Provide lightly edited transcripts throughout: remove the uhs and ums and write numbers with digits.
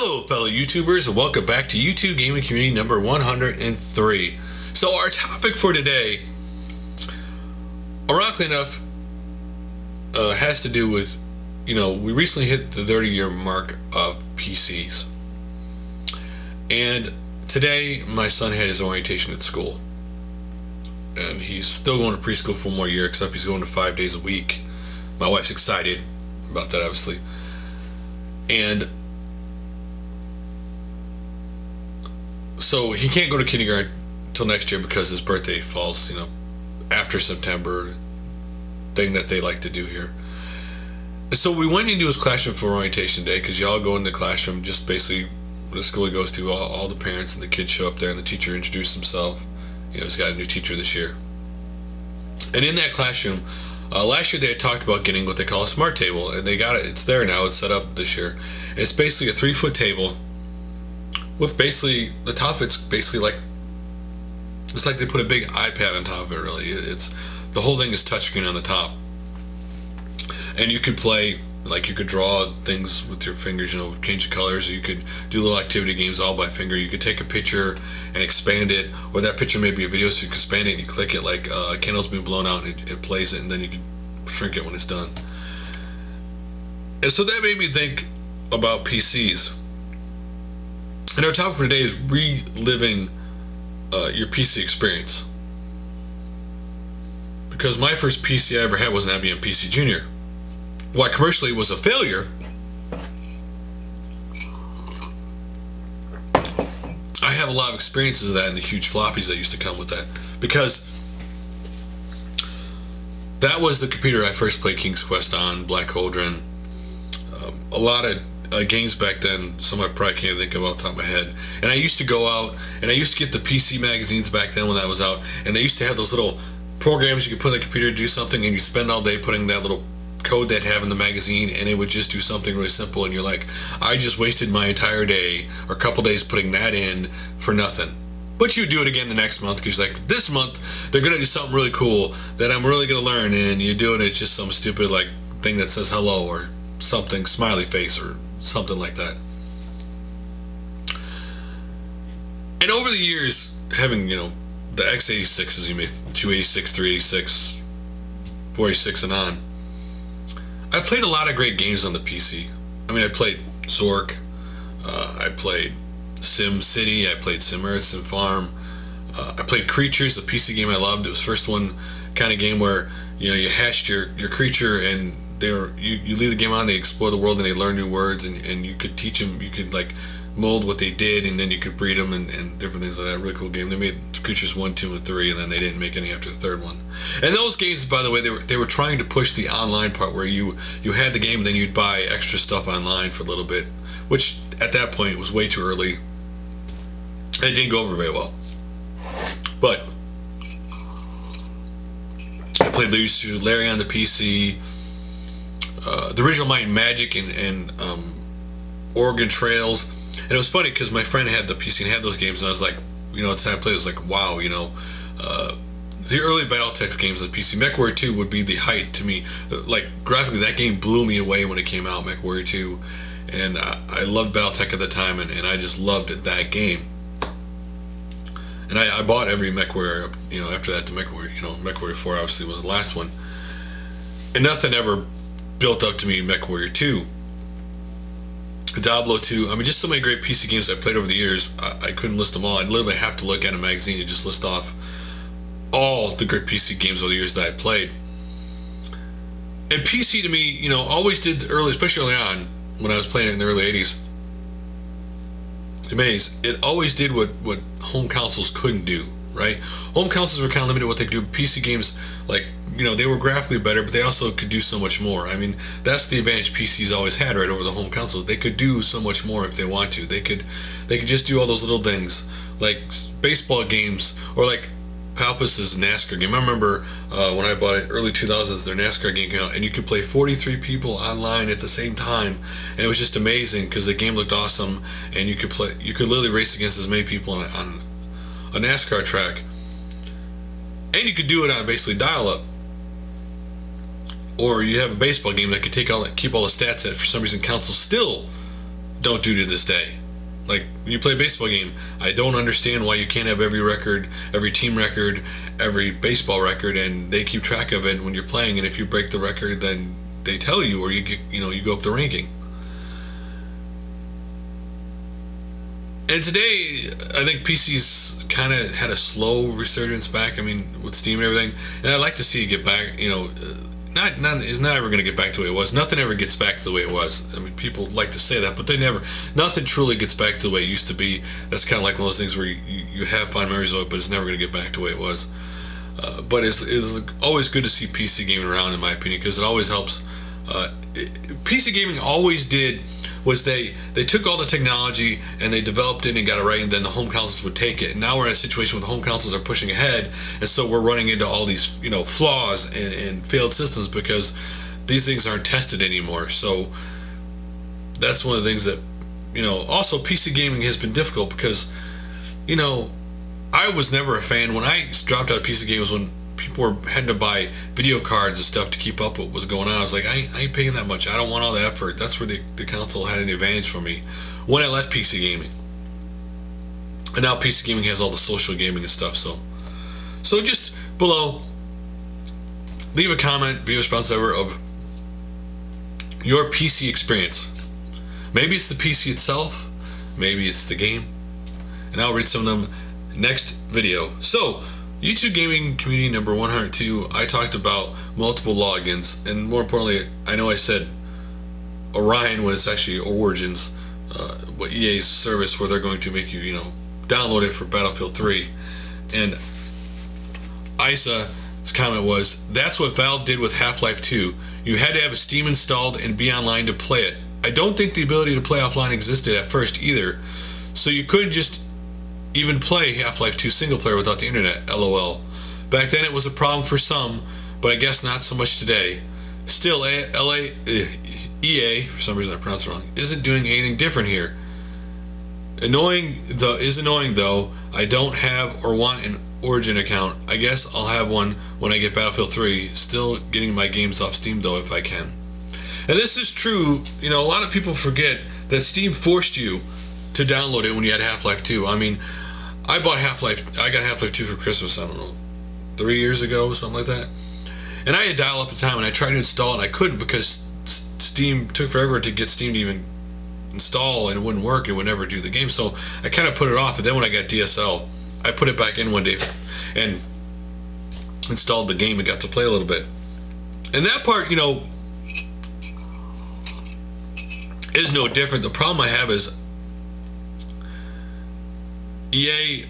Hello fellow YouTubers and welcome back to YouTube Gaming Community number 103. So our topic for today, ironically enough, has to do with, we recently hit the 30-year mark of PCs. And today my son had his orientation at school. And he's still going to preschool for one more year, except he's going to 5 days a week. My wife's excited about that, obviously. And so he can't go to kindergarten until next year because his birthday falls, after September, thing that they like to do here. And so we went into his classroom for orientation day, because y'all go into the classroom, just basically the school he goes to, all the parents and the kids show up there, and the teacher introduces himself. He's got a new teacher this year. And in that classroom, last year they had talked about getting what they call a smart table, and they got it. It's there now. It's set up this year. And it's basically a 3-foot table with basically the top of it's basically like, it's like they put a big iPad on top of it. Really, it's the whole thing is touchscreen on the top, and you could play, like you could draw things with your fingers, change the colors. Or you could do little activity games all by finger. You could take a picture and expand it, or that picture may be a video, so you can expand it and you click it, like a candle's being blown out, and it plays it, and then you can shrink it when it's done. And so that made me think about PCs. And our topic for today is reliving your PC experience. Because my first PC I ever had was an IBM PC Junior. Why commercially it was a failure, I have a lot of experiences of that and the huge floppies that used to come with that. Because that was the computer I first played King's Quest on, Black Cauldron, a lot of games back then. Some I probably can't think of off the top of my head. And I used to go out and I used to get the PC magazines back then when that was out, and they used to have those little programs you could put on the computer to do something, and you'd spend all day putting that little code they'd have in the magazine, and it would just do something really simple, and you're like, I just wasted my entire day or a couple days putting that in for nothing. But you do it again the next month, because you're like, this month they're gonna do something really cool that I'm really gonna learn, and you do it, it's just some stupid like thing that says hello or something, smiley face or something like that. And over the years, having the x86s, 286, 386, 486 and on, I played a lot of great games on the PC. I played Zork, I played Sim City, I played Sim Earth, Sim Farm, I played Creatures, a PC game I loved. It was the first one kind of game where you hatched your creature, and you leave the game on, they explore the world and they learn new words, and you could teach them, you could like mold what they did, and then you could breed them and different things like that. Really cool game. They made Creatures 1, 2, and 3, and then they didn't make any after the third one. And those games, by the way, they were trying to push the online part, where you had the game and then you'd buy extra stuff online for a little bit, which at that point was way too early. It didn't go over very well. But I played Larry on the PC, the original Might and Magic, and Oregon Trails. And it was funny because my friend had the PC and had those games, and I was like, the time I played, it was like, wow, the early Battletech games on PC. MechWarrior 2 would be the height to me. Like, graphically, that game blew me away when it came out, MechWarrior 2. And I loved Battletech at the time, and I just loved that game. And I bought every MechWarrior, after that to MechWarrior, MechWarrior 4 obviously was the last one. And nothing ever built up to me MechWarrior 2. Diablo 2, just so many great PC games I played over the years. I couldn't list them all. I'd literally have to look at a magazine and just list off all the great PC games over the years that I played. And PC to me, always did early, especially early on when I was playing it in the early 80s. It always did what home consoles couldn't do, right? Home consoles were kind of limited to what they could do. PC games, like, they were graphically better, but they also could do so much more. That's the advantage PCs always had, right, over the home consoles. They could do so much more if they want to. They could just do all those little things, like baseball games, or like Palpus's NASCAR game. I remember when I bought it, early 2000s, their NASCAR game came out, and you could play 43 people online at the same time, and it was just amazing because the game looked awesome, and you could literally race against as many people on a NASCAR track, and you could do it on basically dial-up. Or you have a baseball game that could keep all the stats that for some reason consoles still don't do to this day. Like, when you play a baseball game, I don't understand why you can't have every record, every team record, every baseball record, and they keep track of it when you're playing, and if you break the record, then they tell you, or you get, you go up the ranking. And today, I think PC's kind of had a slow resurgence back. I mean, with Steam and everything, and I'd like to see it get back. It's not ever going to get back to the way it was. Nothing ever gets back to the way it was. I mean, people like to say that, but nothing truly gets back to the way it used to be. That's kind of like one of those things where you have fond memories of it, but it's never going to get back to the way it was. But it's always good to see PC gaming around, in my opinion, because it always helps. PC gaming always did was they took all the technology and they developed it and got it right, and then the home consoles would take it. And now we're in a situation where the home consoles are pushing ahead, and so we're running into all these flaws and failed systems because these things aren't tested anymore. So that's one of the things that also PC gaming has been difficult because I was never a fan. When I dropped out of PC gaming was when people were having to buy video cards and stuff to keep up with what was going on. I was like, I ain't paying that much. I don't want all the effort. That's where the console had an advantage for me when I left PC gaming. And now PC gaming has all the social gaming and stuff. So just below, leave a comment, be responsive of your PC experience. Maybe it's the PC itself, maybe it's the game, and I'll read some of them next video. So, YouTube gaming community number 102, I talked about multiple logins, and more importantly, I know I said Orion when it's actually Origins, what EA's service where they're going to make you, download it for Battlefield 3. And Isa's comment was, that's what Valve did with Half-Life 2. You had to have a Steam installed and be online to play it. I don't think the ability to play offline existed at first either, so you couldn't just even play Half-Life 2 single player without the internet, LOL. Back then it was a problem for some, but I guess not so much today. Still, EA, for some reason I pronounced it wrong, isn't doing anything different here. Annoying though, I don't have or want an Origin account. I guess I'll have one when I get Battlefield 3. Still getting my games off Steam though if I can. And this is true, a lot of people forget that Steam forced you to download it when you had Half-Life 2. I mean, I got Half-Life 2 for Christmas, I don't know, 3 years ago, something like that. And I had dial-up at the time, and I tried to install it, and I couldn't because Steam took forever to get Steam to even install, and it wouldn't work, it would never do the game. So I kind of put it off, and then when I got DSL, I put it back in one day and installed the game and got to play a little bit. And that part, is no different. The problem I have is EA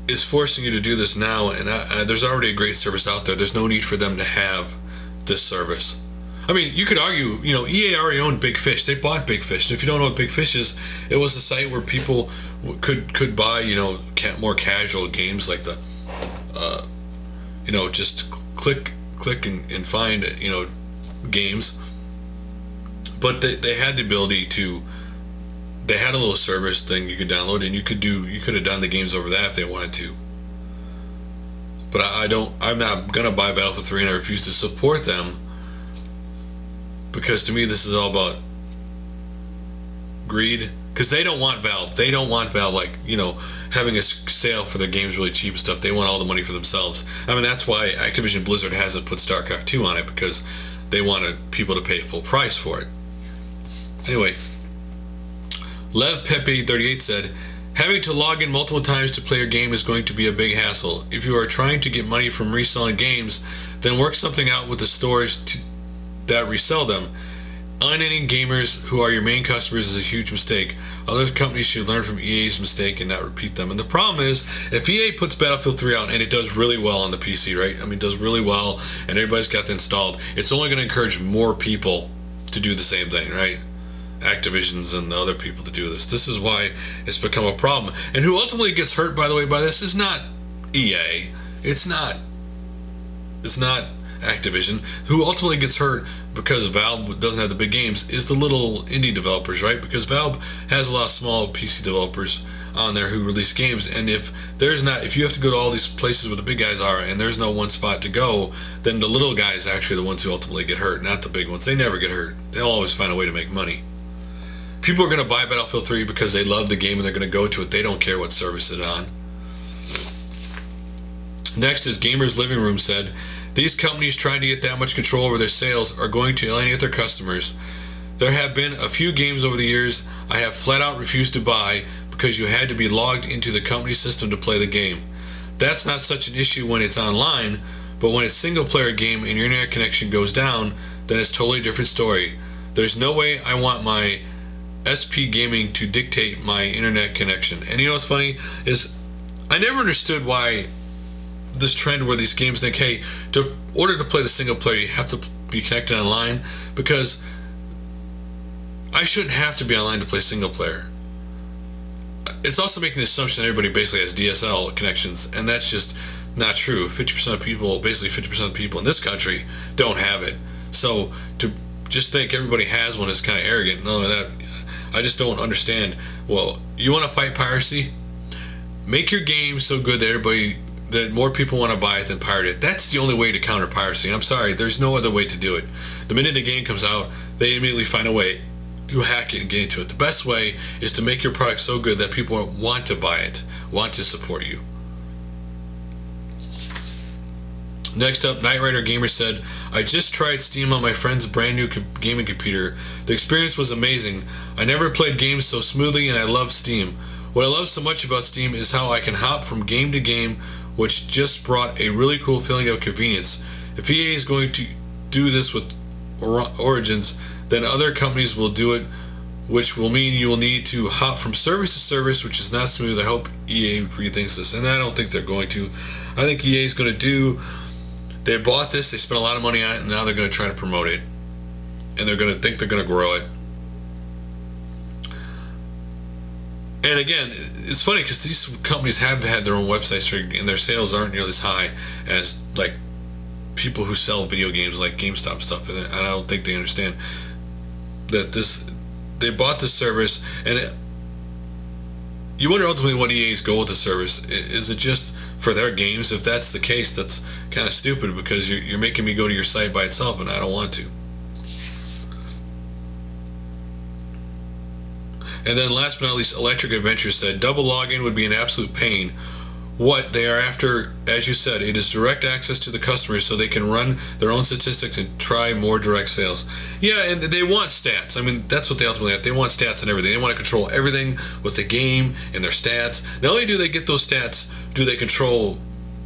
is forcing you to do this now, and there's already a great service out there. There's no need for them to have this service. I mean, you could argue, EA already owned Big Fish. They bought Big Fish. And if you don't know what Big Fish is, it was a site where people could buy, more casual games like the, just click and find, games. But they had the ability to. They had a little service thing you could download, and you could have done the games over that if they wanted to. But I'm not gonna buy Battlefield 3, and I refuse to support them because to me this is all about greed. Because they don't want Valve. They don't want Valve having a sale for their games really cheap and stuff. They want all the money for themselves. I mean, that's why Activision Blizzard hasn't put StarCraft 2 on it, because they wanted people to pay full price for it. Anyway. Lev Pepe 38 said, having to log in multiple times to play your game is going to be a big hassle. If you are trying to get money from reselling games, then work something out with the stores that resell them. Unending gamers who are your main customers is a huge mistake. Other companies should learn from EA's mistake and not repeat them. And the problem is, if EA puts Battlefield 3 out and it does really well on the PC, right? I mean, it does really well and everybody's got it installed, it's only going to encourage more people to do the same thing, right? Activision's and the other people to do this. This is why it's become a problem. And who ultimately gets hurt, by the way, by this is not EA. It's not Activision. Who ultimately gets hurt because Valve doesn't have the big games is the little indie developers, right? Because Valve has a lot of small PC developers on there who release games, and if you have to go to all these places where the big guys are and there's no one spot to go, then the little guys are actually the ones who ultimately get hurt, not the big ones. They never get hurt. They'll always find a way to make money. People are going to buy Battlefield 3 because they love the game and they're going to go to it. They don't care what service it's on. Next is Gamers Living Room said, these companies trying to get that much control over their sales are going to alienate their customers. There have been a few games over the years I have flat out refused to buy because you had to be logged into the company system to play the game. That's not such an issue when it's online, but when it's a single player game and your internet connection goes down, then it's a totally different story. There's no way I want my SP Gaming to dictate my internet connection. And you know what's funny is I never understood why this trend where these games think, hey, in order to play the single player you have to be connected online, because I shouldn't have to be online to play single player. It's also making the assumption that everybody basically has DSL connections, and that's just not true. 50% of people, basically 50% of the people in this country don't have it. So to just think everybody has one is kind of arrogant. No, that I just don't understand. Well, you want to fight piracy? Make your game so good that more people want to buy it than pirate it. That's the only way to counter piracy. I'm sorry, there's no other way to do it. The minute a game comes out, they immediately find a way to hack it and get into it. The best way is to make your product so good that people want to buy it, want to support you. Next up, Knight Rider Gamer said, I just tried Steam on my friend's brand new gaming computer. The experience was amazing. I never played games so smoothly and I love Steam. What I love so much about Steam is how I can hop from game to game, which just brought a really cool feeling of convenience. If EA is going to do this with Origins, then other companies will do it, which will mean you will need to hop from service to service, which is not smooth. I hope EA rethinks this, and I don't think they're going to. I think EA is going to do, they bought this, they spent a lot of money on it, and now they're going to try to promote it, and they're going to think they're going to grow it. And again, it's funny because these companies have had their own websites and their sales aren't nearly as high as like people who sell video games like GameStop stuff, and I don't think they understand that they bought this service, and you wonder ultimately what EA's goal with the service. Is it just for their games? If that's the case, that's kind of stupid because you're making me go to your site by itself, and I don't want to. And then last but not least, Electric Adventure said, double login would be an absolute pain. What they are after, as you said, it is direct access to the customers so they can run their own statistics and try more direct sales. Yeah, and they want stats. I mean, that's what they ultimately have. They want stats and everything. They want to control everything with the game and their stats. Not only do they get those stats, do they control,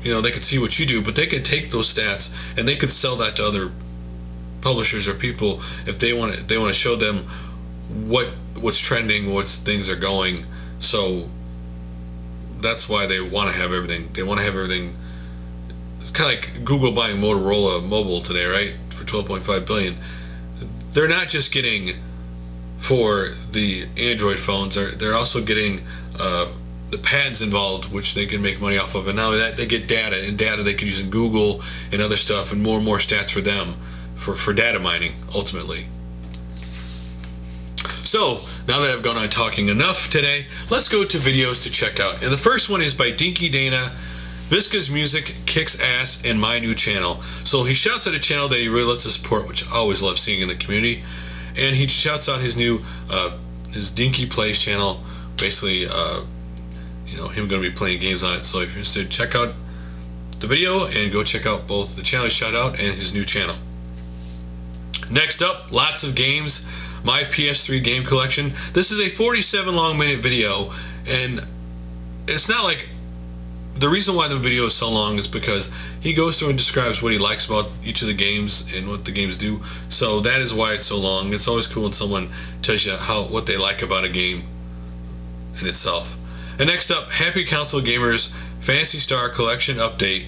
you know, they can see what you do, but they can take those stats and they could sell that to other publishers or people if they want to show them what's trending, what things are going. So that's why they want to have everything. They want to have everything. It's kind of like Google buying Motorola Mobile today, right? For $12.5 billion. They're not just getting for the Android phones. They're also getting the patents involved, which they can make money off of. And now that they get data, and data they can use in Google and other stuff, and more stats for them for data mining ultimately. So, now that I've gone on talking enough today, let's go to videos to check out. And the first one is by DinkyDana, Visca's Music Kicks Ass, and My New Channel. So he shouts at a channel that he really loves to support, which I always love seeing in the community. And he shouts out his new, his Dinky Plays channel, basically, you know, him going to be playing games on it. So if you're interested, check out the video and go check out both the channel he shout out and his new channel. Next up, Lots of Games, my PS3 game collection. This is a 47 long minute video, and it's not like, the reason why the video is so long is because he goes through and describes what he likes about each of the games and what the games do. So that is why it's so long. It's always cool when someone tells you what they like about a game in itself. And next up, HappyConsoleGamer's Phantasy Star Collection update.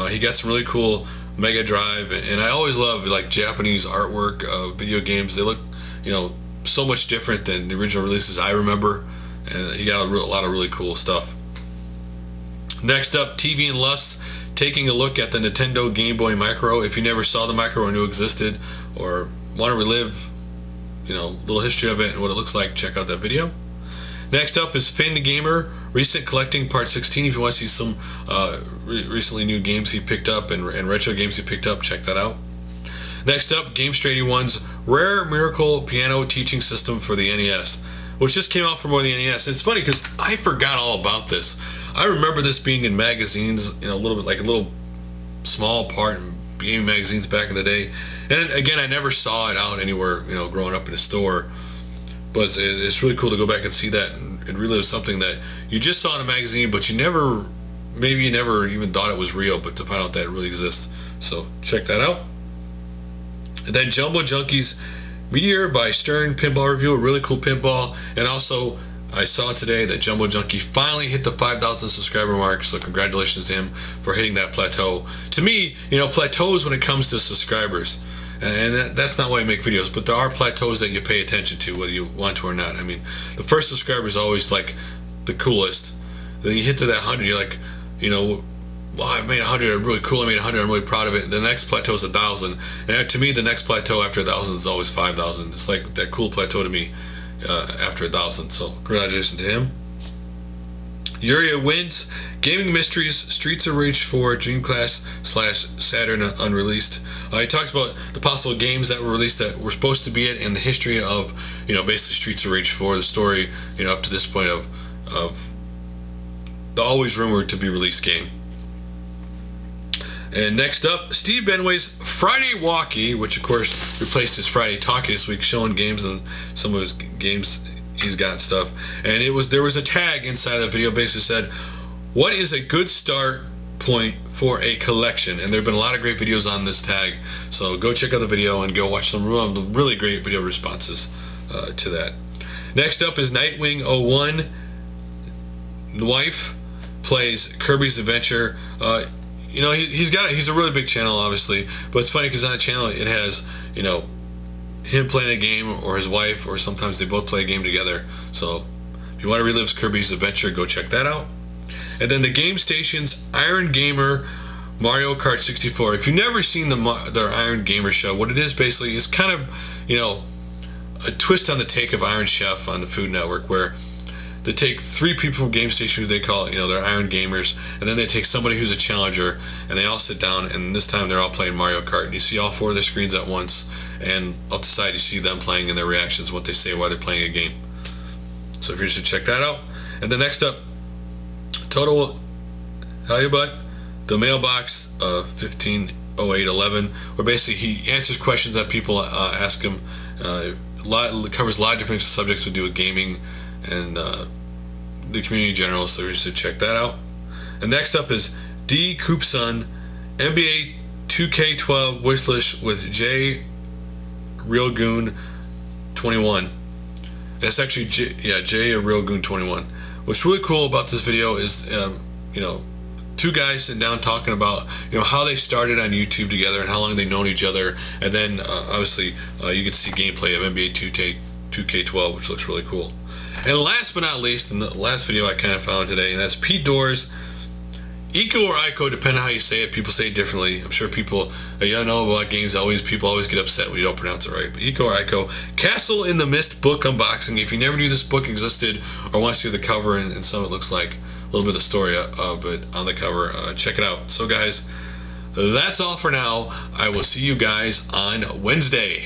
He got some really cool Mega Drive, and I always love like Japanese artwork of video games. They look, you know, so much different than the original releases I remember, and he got a lot of really cool stuff. Next up, TvandLust taking a look at the Nintendo Game Boy Micro. If you never saw the Micro or knew it existed, or want to relive, you know, a little history of it and what it looks like, check out that video. Next up is Finngamer Recent Collecting Part 16. If you want to see some recently new games he picked up and retro games he picked up, check that out. Next up, GameStrader81's Rare Miracle Piano Teaching System for the NES, which just came out for more than the NES. It's funny because I forgot all about this. I remember this being in magazines, you know, a little bit, like a little small part in gaming magazines back in the day. And again, I never saw it out anywhere, you know, growing up in a store. But it's really cool to go back and see that and relive something that you just saw in a magazine, but maybe you never even thought it was real, but to find out that it really exists. So check that out. And then JumbleJunkie's Meteor by Stern pinball review, a really cool pinball. And also, I saw today that JumbleJunkie finally hit the 5,000 subscriber mark, so congratulations to him for hitting that plateau. To me, you know, plateaus when it comes to subscribers. And that's not why I make videos, but there are plateaus that you pay attention to, whether you want to or not. I mean, the first subscriber is always like the coolest. Then you hit to that 100, you're like, you know, well, I made 100, I'm really cool, I made 100, I'm really proud of it. The next plateau is 1,000. And to me, the next plateau after 1,000 is always 5,000. It's like that cool plateau to me after 1,000. So congratulations to him. Yuriofwind's Gaming Mysteries Streets of Rage 4 Dreamcast / Saturn Unreleased. He talks about the possible games that were released that were supposed to be it in the history of, you know, basically Streets of Rage 4, the story, you know, up to this point of the always rumored to be released game. And next up, SteveBenway's Friday Walkie, which of course replaced his Friday Talkie this week, showing games and some of his games he's got and stuff. And there was a tag inside the video basically said, what is a good start point for a collection? And there have been a lot of great videos on this tag, so go check out the video and go watch some really great video responses to that. Next up is Nightwing01. Kwife plays Kirby's Adventure. You know, he's a really big channel, obviously, but it's funny because on the channel it has, you know, him playing a game or his wife, or sometimes they both play a game together. So if you want to relive Kirby's Adventure, go check that out. And then the GameStation's Iron Gamer Mario Kart 64. If you've never seen their Iron Gamer show, what it is basically is kind of, you know, a twist on the take of Iron Chef on the Food Network, where they take 3 people from GameStation who they call, you know, they're Iron Gamers, and then they take somebody who's a challenger, and they all sit down, and this time they're all playing Mario Kart, and you see all 4 of their screens at once, and up the side you see them playing and their reactions, what they say while they're playing a game. So if you're interested, check that out. And then next up, TotalHalibut The Mailbox 150811, where basically he answers questions that people ask him. Covers a lot of different subjects to do with gaming and the community in general, so you should check that out. And next up is dCoopSon NBA 2K12 Wishlist with J Realgoon 21. It's actually J Realgoon 21. What's really cool about this video is you know, 2 guys sitting down talking about, you know, how they started on YouTube together and how long they've known each other, and then obviously you get to see gameplay of NBA 2K12, which looks really cool. And last but not least, and the last video I kind of found today, and that's PeteDorr's Eco or Ico, depending on how you say it. People say it differently. I'm sure people, you know about games, people always get upset when you don't pronounce it right. But Eco or Ico, Castle in the Mist book unboxing. If you never knew this book existed or want to see the cover and some it looks like, a little bit of the story of it on the cover, check it out. So guys, that's all for now. I will see you guys on Wednesday.